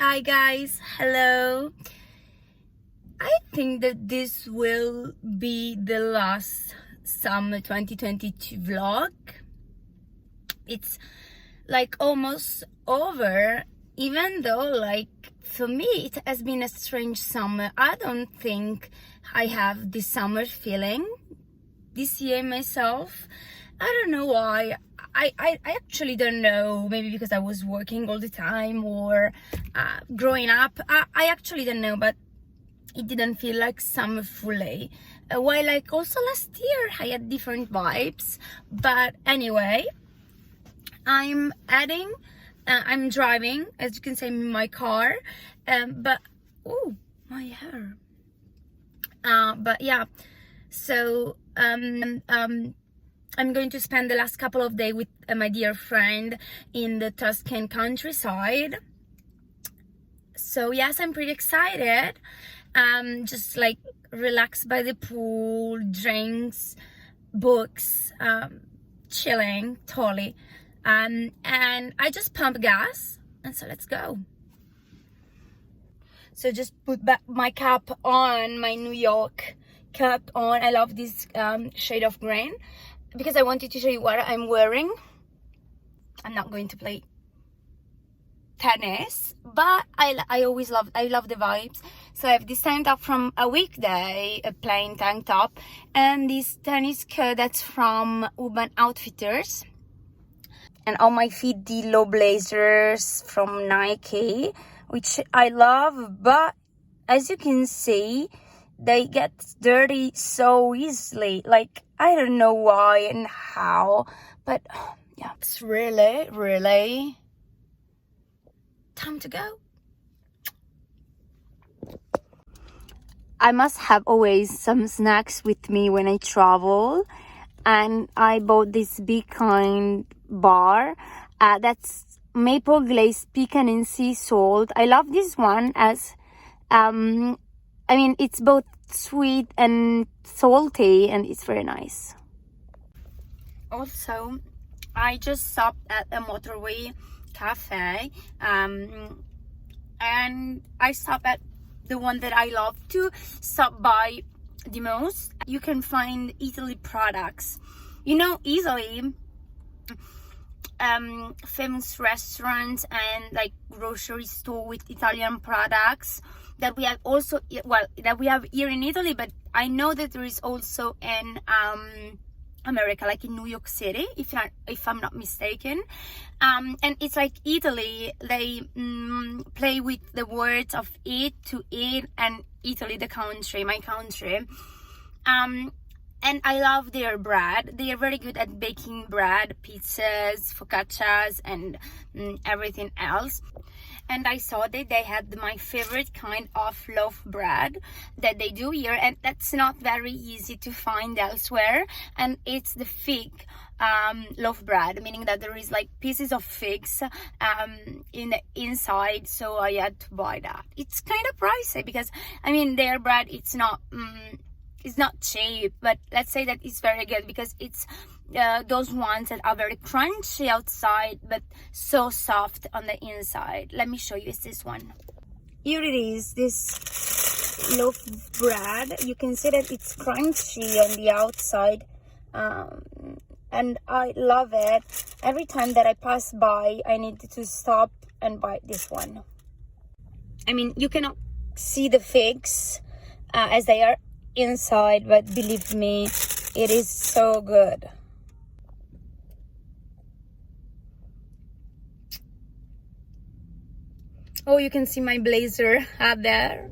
Hi guys, hello. I think that this will be the last summer 2022 vlog. It's like almost over, even though like for me it has been a strange summer. I don't think I have this summer feeling this year myself. I don't know why. I actually don't know, maybe because I was working all the time or growing up. I actually don't know, but it didn't feel like summer fully. While like also last year I had different vibes. But anyway, I'm driving, as you can see, in my car. But oh, my hair. But yeah, so I'm going to spend the last couple of days with my dear friend in the Tuscan countryside. So yes, I'm pretty excited. Just like relax by the pool, drinks, books, chilling, totally. And I just pump gas, and so let's go. So just put back my cap on, my New York cap on. I love this shade of green because I wanted to show you what I'm wearing. I'm not going to play tennis, but I love the vibes. So I have this tank top from a weekday, a plain tank top, and this tennis skirt that's from Urban Outfitters, and on my feet the low blazers from Nike, which I love, but as you can see they get dirty so easily. Like, I don't know why and how, but yeah, it's really time to go. I must have always some snacks with me when I travel, and I bought this Be Kind bar that's maple glazed pecan and sea salt. I love this one as I mean, it's both sweet and salty, and it's very nice. Also, I just stopped at a motorway cafe, and I stopped at the one that I love to stop by the most. You can find Italy products. You know, Italy, famous restaurants and like grocery store with Italian products that we have also, well, that we have here in Italy, but I know that there is also in America, like in New York City, if I'm not mistaken. And it's like Italy, they play with the words of eat, to eat, and Italy, the country, my country. And I love their bread. They are very good at baking bread, pizzas, focaccias, and everything else. And I saw that they had my favorite kind of loaf bread that they do here, and that's not very easy to find elsewhere. And it's the fig loaf bread, meaning that there is like pieces of figs in the inside. So I had to buy that. It's kind of pricey because, I mean, their bread, it's not cheap, but let's say that it's very good because it's those ones that are very crunchy outside but so soft on the inside. Let me show you. It's this one. Here it is, this loaf bread. You can see that it's crunchy on the outside, and I love it. Every time that I pass by, I need to stop and buy this one. I mean, you cannot see the figs as they are inside, but believe me, it is so good. Oh, you can see my blazer out there.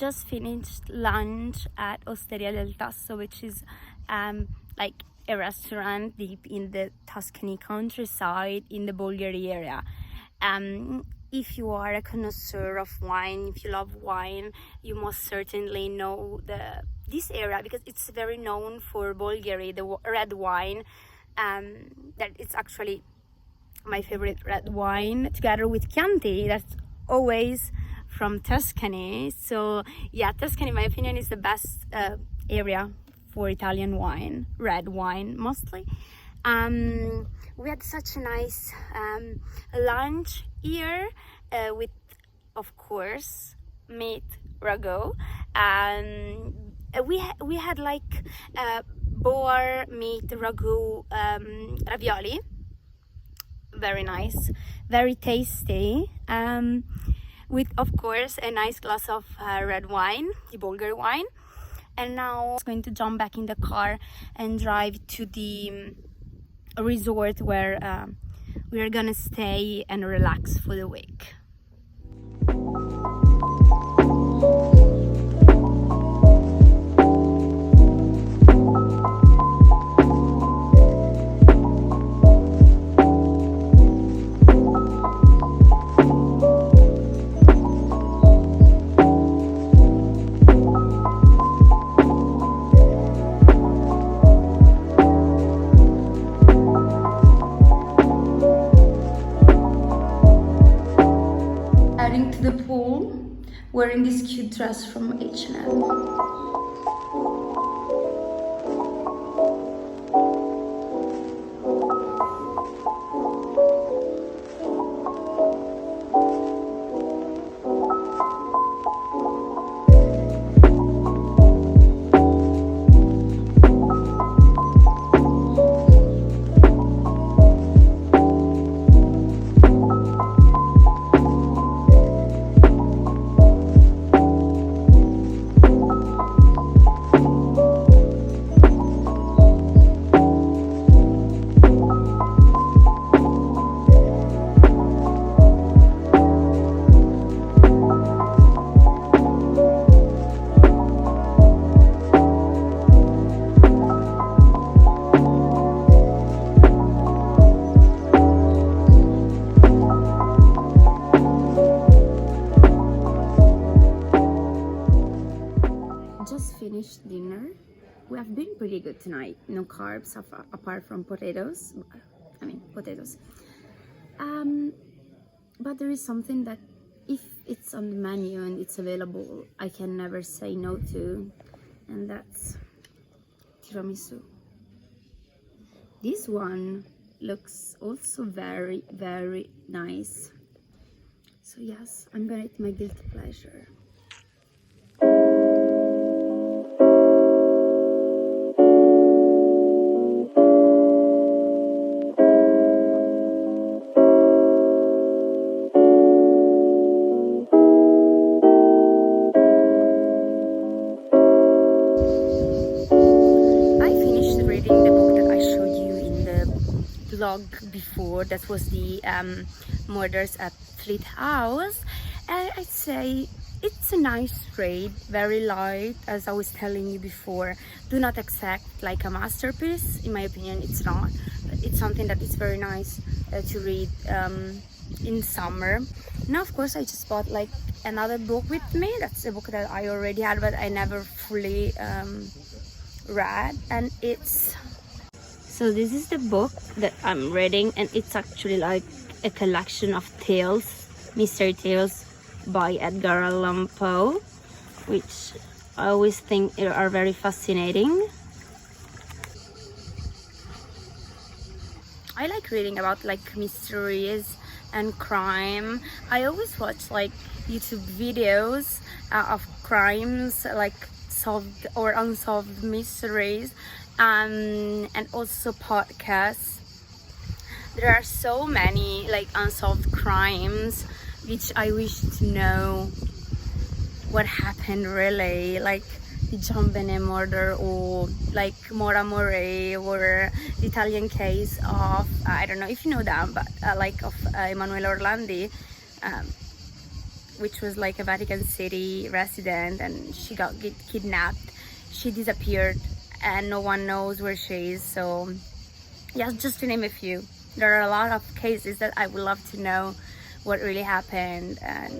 just finished lunch at Osteria del Tasso, which is like a restaurant deep in the Tuscany countryside in the Bulgari area. If you are a connoisseur of wine, if you love wine, you must certainly know this area, because it's very known for Bulgari, the red wine. That it's actually my favorite red wine, together with Chianti, that's always from Tuscany. So yeah, Tuscany, in my opinion, is the best area for Italian wine, red wine mostly. We had such a nice lunch here with, of course, meat ragu. We had like boar meat ragu ravioli. Very nice, very tasty. With, of course, a nice glass of red wine, the Bulgari wine. And now I'm going to jump back in the car and drive to the resort where we are gonna stay and relax for the week. To the pool, wearing this cute dress from H&M. Finished dinner. We have been pretty good tonight. No carbs apart from potatoes. I mean potatoes. But there is something that if it's on the menu and it's available, I can never say no to, and that's tiramisu. This one looks also very, very nice. So yes, I'm gonna eat my guilty pleasure. Before, that was the Murders at Fleet House, and I'd say it's a nice read, very light, as I was telling you before. Do not expect like a masterpiece. In my opinion, it's not, but it's something that is very nice to read in summer. Now of course I just bought like another book with me. That's a book that I already had but I never fully read, and it's so this is the book that I'm reading, and it's actually like a collection of tales, mystery tales by Edgar Allan Poe, which I always think are very fascinating. I like reading about like mysteries and crime. I always watch like YouTube videos of crimes, like solved or unsolved mysteries. And also podcasts. There are so many like unsolved crimes which I wish to know what happened really, like the John Benet murder, or like Mora More, or the Italian case of I don't know if you know that, but like of Emanuele Orlandi. which was like a Vatican City resident, and she got kidnapped. She disappeared and no one knows where she is. So yeah, just to name a few. There are a lot of cases that I would love to know what really happened. And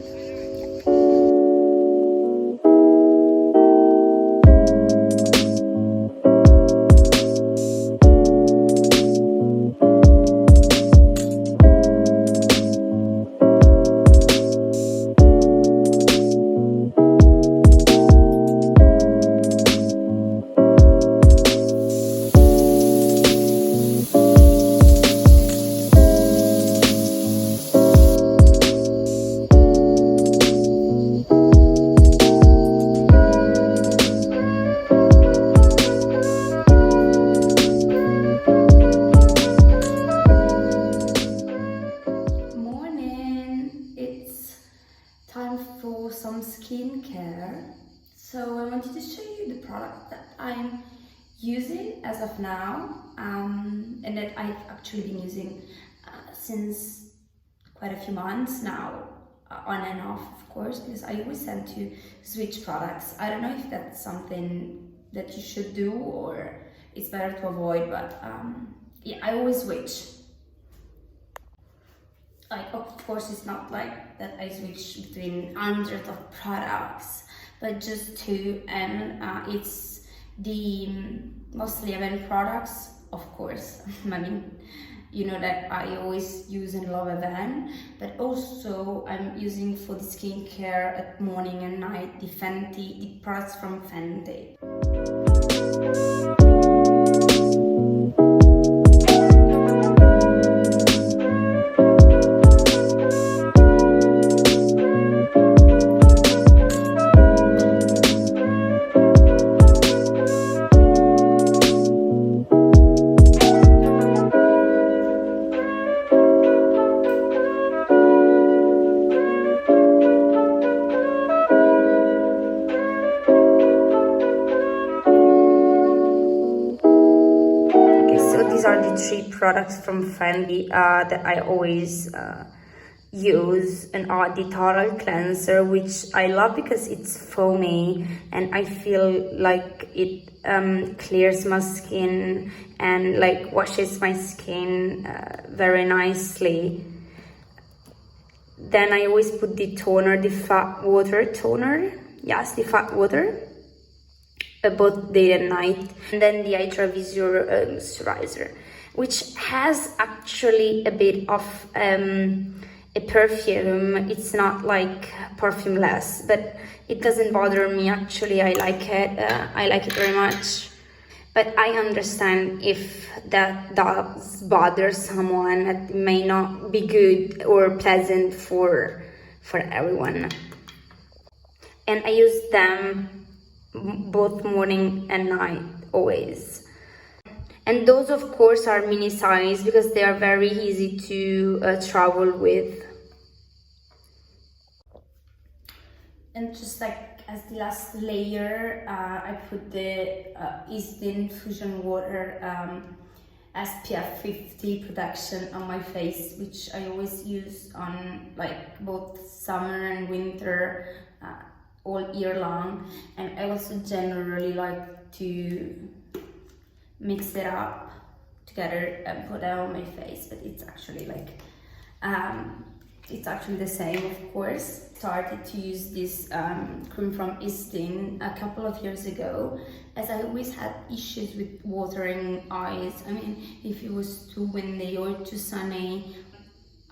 for some skincare. So I wanted to show you the product that I'm using as of now, and that I've actually been using since quite a few months now, on and off, of course, because I always tend to switch products. I don't know if that's something that you should do or it's better to avoid, but yeah, I always switch. Like, of course, it's not like that I switch between hundreds of products, but just two, and it's the mostly Avon products, of course. I mean, you know that I always use and love Avon, but also I'm using for the skincare at morning and night the Fenty, the products from Fenty. These are the three products from Fenty that I always use, and are the total cleanser, which I love because it's foamy and I feel like it clears my skin and like washes my skin very nicely. Then I always put the toner, the fat water toner, yes, the fat water, both day and night, and then the Hydra Visor moisturizer, which has actually a bit of a perfume. It's not like perfumeless, but it doesn't bother me. Actually, I like it very much. But I understand if that does bother someone, that may not be good or pleasant for everyone. And I use them both morning and night, always. And those, of course, are mini size because they are very easy to travel with. And just like as the last layer, I put the Eastern Fusion Water SPF 50 protection on my face, which I always use on like both summer and winter, all year long. And I also generally like to mix it up together and put it on my face, but it's actually like it's actually the same, of course. Started to use this cream from Eastin a couple of years ago, as I always had issues with watering eyes. I mean, if it was too windy or too sunny,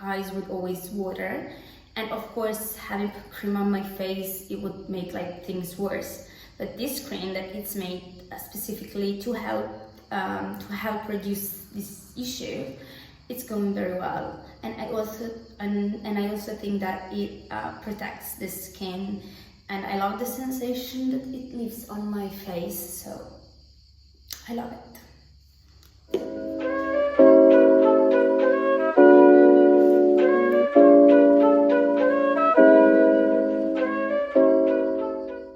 eyes would always water. And of course, having cream on my face, it would make like things worse. But this cream that it's made specifically to help reduce this issue, it's going very well. And I also think that it protects the skin, and I love the sensation that it leaves on my face, so I love it.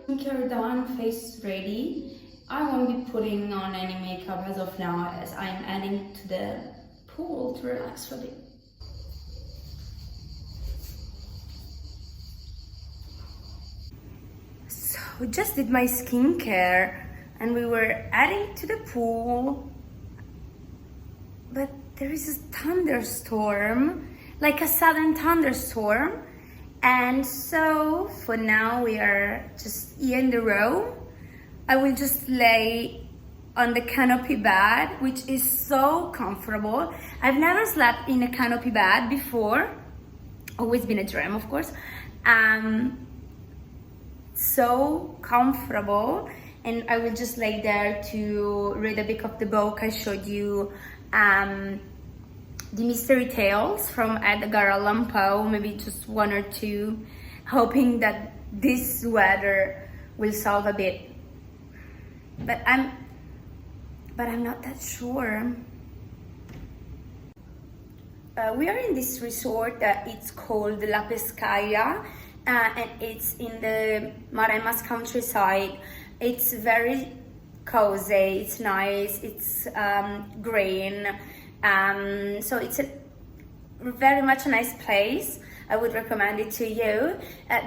Skincare done, face ready. I won't be putting on any makeup as of now, as I'm heading to the pool to relax for a bit. we just did my skincare and we were heading to the pool, but there is a thunderstorm, like a sudden thunderstorm. And so for now we are just here in the row. I will just lay on the canopy bed, which is so comfortable. I've never slept in a canopy bed before, always been a dream, of course. So comfortable, and I will just lay there to read a bit of the book I showed you, the mystery tales from Edgar Allan Poe, maybe just one or two, hoping that this weather will solve a bit. But I'm not that sure. We are in this resort that it's called La Pescaia, and it's in the Maremma's countryside. It's very cozy, it's nice, it's green. So it's a very much a nice place. I would recommend it to you.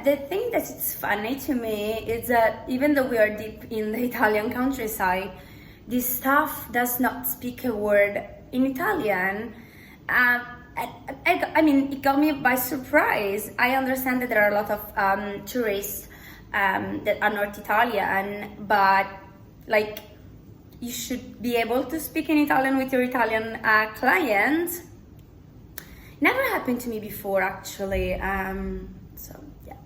The thing that it's funny to me is that even though we are deep in the Italian countryside, this staff does not speak a word in Italian. I mean, it got me by surprise. I understand that there are a lot of tourists that are not Italian, but like, you should be able to speak in Italian with your Italian clients. Never happened to me before, actually. So yeah,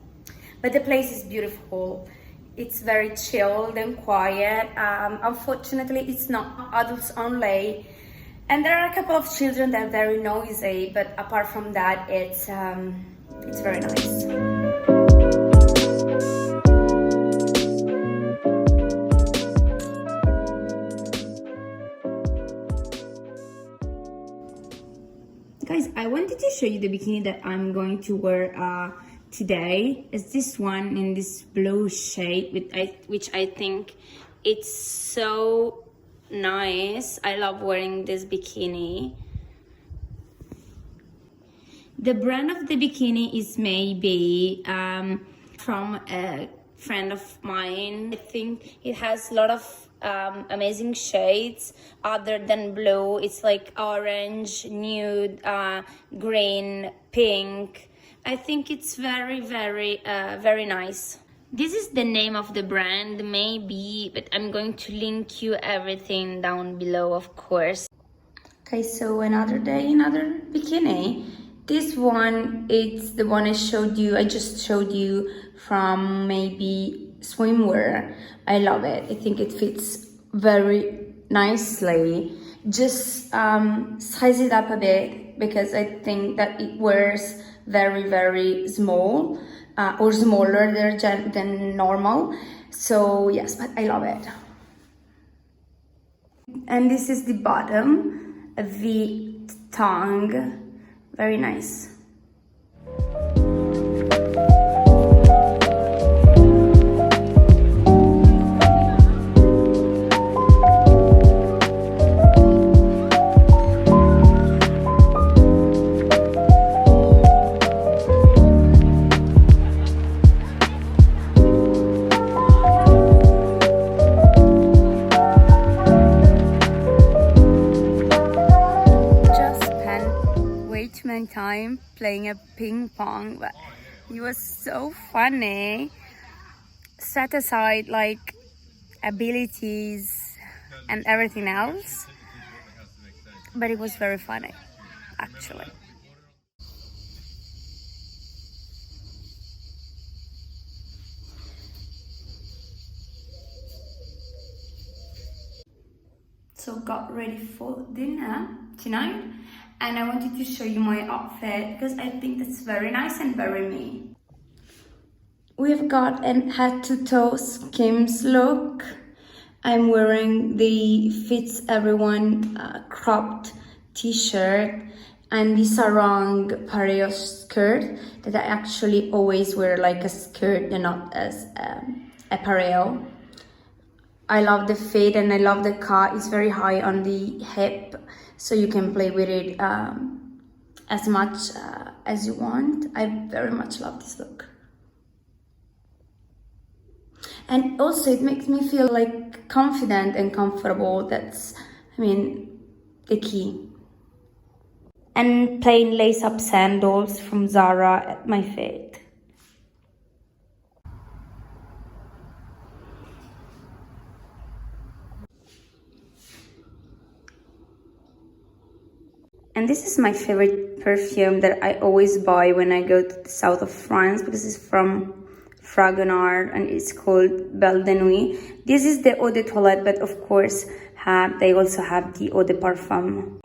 but the place is beautiful. It's very chilled and quiet. Unfortunately, it's not adults only, and there are a couple of children that are very noisy. But apart from that, it's very nice. Guys, I wanted to show you the bikini that I'm going to wear today. It's this one in this blue shade, which I think it's so nice. I love wearing this bikini. The brand of the bikini is maybe from a friend of mine. I think it has a lot of amazing shades other than blue. It's like orange, nude, green, pink. I think it's very nice. This is the name of the brand, maybe, but I'm going to link you everything down below, of course. Okay, so another day, another bikini. This one, it's the one I just showed you from maybe swimwear. I love it. I think it fits very nicely. Just size it up a bit because I think that it wears very small or smaller than normal. So yes, but I love it. And this is the bottom, a V tongue, very nice. Time playing a ping pong, but it was so funny. Set aside like abilities and everything else, but it was very funny actually. So got ready for dinner tonight, and I wanted to show you my outfit because I think that's very nice and very me. We've got an head to toe Skims look. I'm wearing the Fits Everyone cropped t-shirt and the sarong pareo skirt that I actually always wear like a skirt and not as a pareo. I love the fit and I love the cut. It's very high on the hip, so you can play with it as much as you want. I very much love this look. And also it makes me feel like confident and comfortable. That's, I mean, the key. And plain lace-up sandals from Zara at my feet. And this is my favorite perfume that I always buy when I go to the south of France, because it's from Fragonard and it's called Belle de Nuit. This is the eau de toilette, but of course they also have the eau de parfum.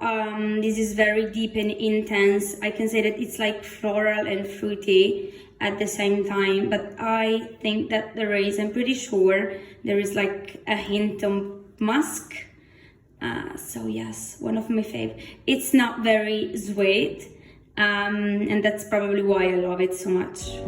This is very deep and intense. I can say that it's like floral and fruity at the same time, but I think that I'm pretty sure there is like a hint of musk. So yes, one of my fave. It's not very sweet, and that's probably why I love it so much.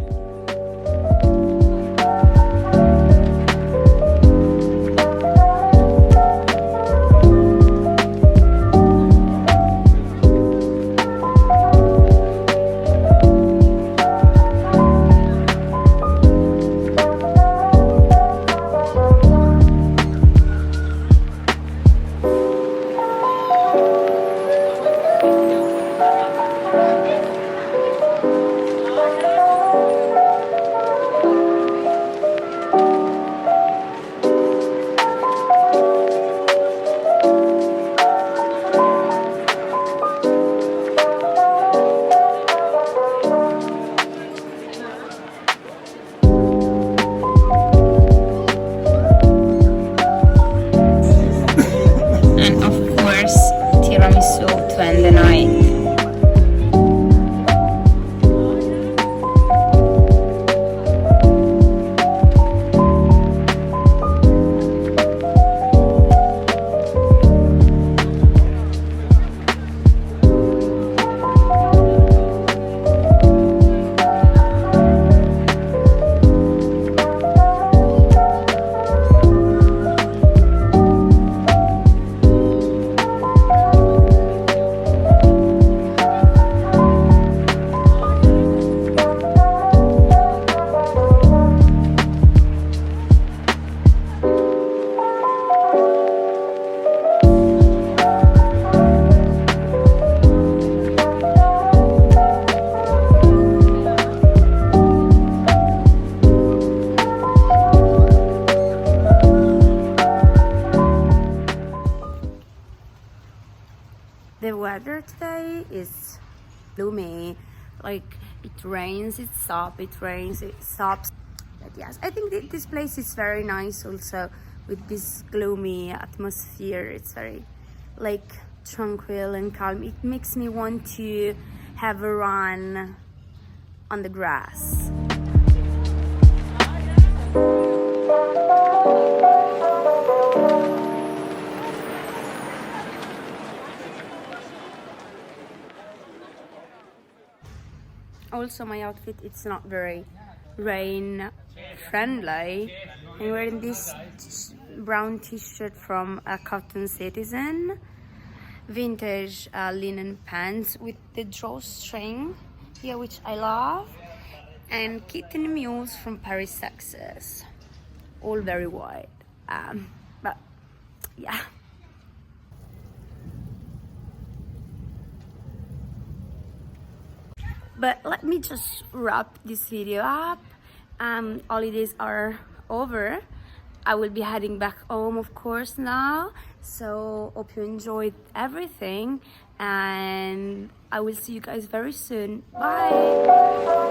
The weather today is gloomy, like it rains, it stops, it rains, it stops. But yes, I think that this place is very nice also with this gloomy atmosphere. It's very like tranquil and calm. It makes me want to have a run on the grass. Also, my outfit, it's not very rain friendly. I'm wearing this brown t-shirt from a Cotton Citizen, vintage linen pants with the drawstring here, which I love, and kitten mules from Paris, Texas, all very white, but yeah. But let me just wrap this video up. Holidays are over. I will be heading back home, of course, now. So hope you enjoyed everything, and I will see you guys very soon. Bye.